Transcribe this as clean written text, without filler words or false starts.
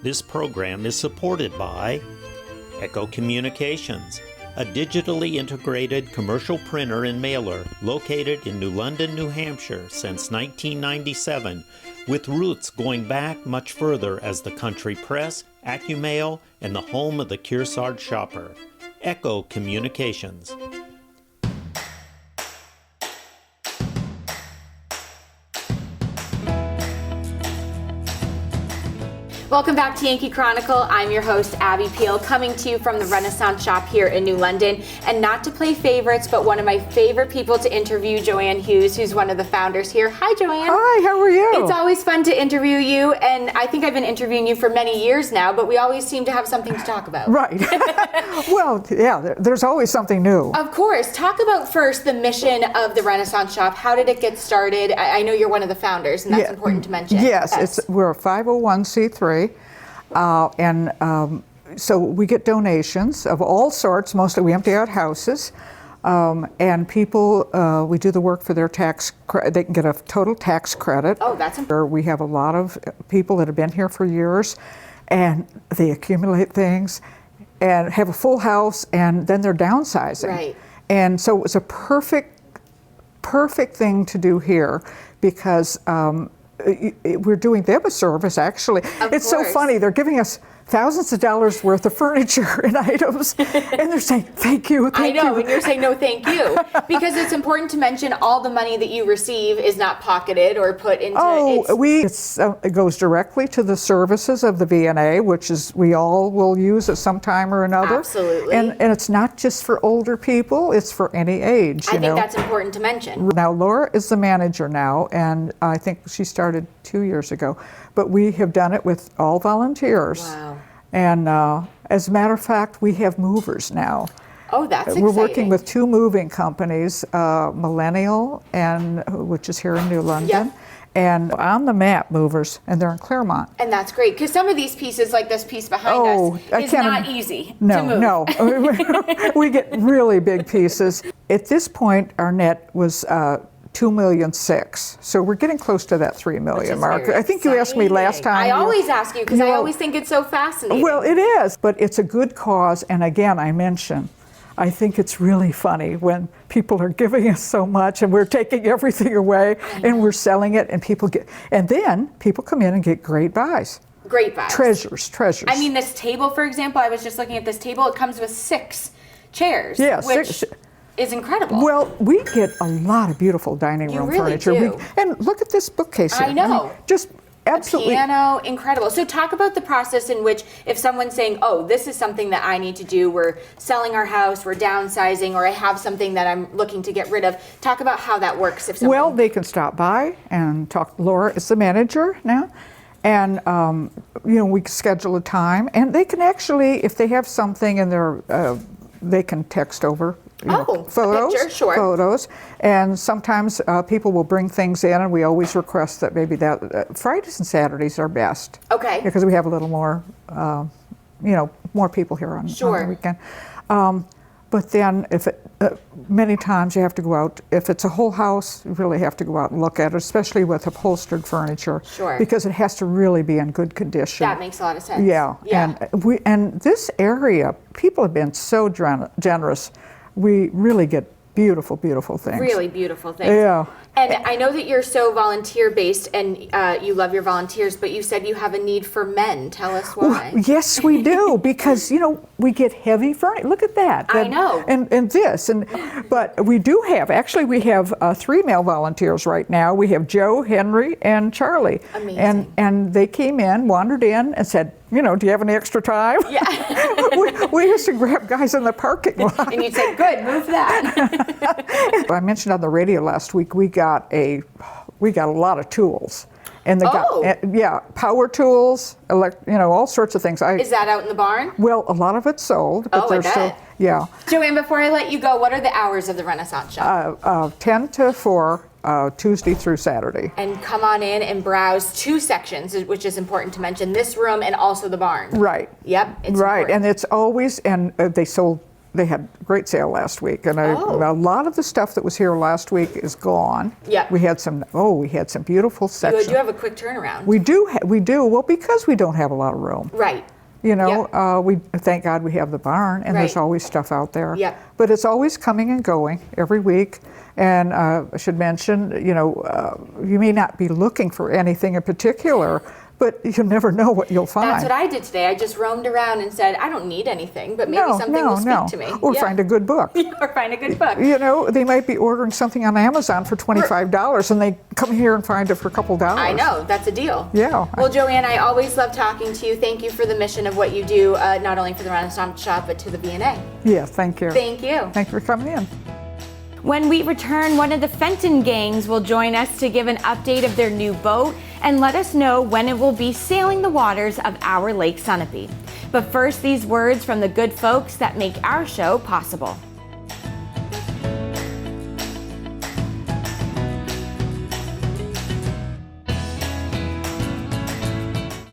This program is supported by Echo Communications, a digitally integrated commercial printer and mailer located in New London, New Hampshire since 1997, with roots going back much further as the country press, AccuMail, and the home of the Kearsarge shopper. Echo Communications. Welcome back to Yankee Chronicle. I'm your host, Abby Peel, coming to you from the Renaissance Shoppe here in New London. And not to play favorites, but one of my favorite people to interview, Joanne Hughes, who's one of the founders here. Hi, Joanne. Hi, how are you? It's always fun to interview you, and I think I've been interviewing you for many years now, but we always seem to have something to talk about. Right. Well, yeah, there's always something new. Of course. Talk about first the mission of the Renaissance Shoppe. How did it get started? I know you're one of the founders, and that's important to mention. Yes, we're a 501c3. So we get donations of all sorts. Mostly we empty out houses, and people, we do the work for their tax. They can get a total tax credit. Oh, that's important. We have a lot of people that have been here for years, and they accumulate things and have a full house, and then they're downsizing. Right. And so it was a perfect thing to do here because we're doing them a service, actually. It's so funny. They're giving us thousands of dollars worth of furniture and items, and they're saying, thank you, thank you. I know, and you're saying, no, thank you. Because it's important to mention all the money that you receive is not pocketed or put into... It goes directly to the services of the V&A, which is we all will use at some time or another. Absolutely. And it's not just for older people, it's for any age. I think that's important to mention. Now, Laura is the manager now, and I think she started 2 years ago. But we have done it with all volunteers. Wow. And as a matter of fact, we have movers now. Oh, that's exciting. We're working with two moving companies, Millennial, which is here in New London, yep. and On the Map Movers, and they're in Claremont. And that's great, because some of these pieces, like this piece behind us, is not easy to move. No, we get really big pieces. At this point, our net was 2.6 million. So we're getting close to that 3 million mark. I think you asked me last time. I always ask you because I always think it's so fascinating. Well, it is, but it's a good cause. And again, I think it's really funny when people are giving us so much and we're taking everything away and we're selling it, and then people come in and get great buys. Great buys. Treasures. I mean, this table, for example, I was just looking at this table. It comes with 6 chairs. Yeah, which is incredible. Well, we get a lot of beautiful dining room furniture. Do. And look at this bookcase here. I know. Just absolutely. The piano, incredible. So talk about the process in which if someone's saying, oh, this is something that I need to do, we're selling our house, we're downsizing, or I have something that I'm looking to get rid of. Talk about how that works. Well, they can stop by and talk. Laura is the manager now. And, we can schedule a time. And they can actually, if they have something in their, they can text over. Photos, a picture, sure. Photos, and sometimes people will bring things in, and we always request that maybe Fridays and Saturdays are best. Okay. Because we have a little more, more people here on the weekend. But then, many times you have to go out. If it's a whole house, you really have to go out and look at it, especially with upholstered furniture. Sure. Because it has to really be in good condition. That makes a lot of sense. Yeah. And this area, people have been so generous. We really get beautiful, beautiful things. Really beautiful things. Yeah. And I know that you're so volunteer-based and you love your volunteers, but you said you have a need for men. Tell us why. Well, yes, we do, because, we get heavy furniture. Look at that. I know. And this. But we do have, actually, we have 3 male volunteers right now. We have Joe, Henry, and Charlie. Amazing. And they came in, wandered in, and said, do you have any extra time? Yeah. we used to grab guys in the parking lot. And you'd say, good, move that. I mentioned on the radio last week, we got a lot of tools. And power tools, all sorts of things. Is that out in the barn? Well, a lot of it's sold, but there's still, yeah. Joanne, before I let you go, what are the hours of the Renaissance Shoppe? 10 to 4, Tuesday through Saturday. And come on in and browse 2 sections, which is important to mention, this room and also the barn. Right. Yep. It's right, important. and it's always, and they sold they had a great sale last week, and a lot of the stuff that was here last week is gone. Yep. We had some beautiful sections. You do have a quick turnaround. We do. Well, because we don't have a lot of room. Right. You know, we thank God we have the barn, and there's Right. always stuff out there. Yep. But it's always coming and going every week. And I should mention, you may not be looking for anything in particular, but you'll never know what you'll find. That's what I did today. I just roamed around and said, I don't need anything, but maybe something will speak to me. Or find a good book. Or find a good book. You know, they might be ordering something on Amazon for $25, and they come here and find it for a couple dollars. I know, that's a deal. Yeah. Well, Joanne, I always love talking to you. Thank you for the mission of what you do, not only for the Renaissance Shop, but to the V&A. Yeah, thank you. Thank you. Thank you for coming in. When we return, one of the Fenton gangs will join us to give an update of their new boat and let us know when it will be sailing the waters of our Lake Sunapee. But first, these words from the good folks that make our show possible.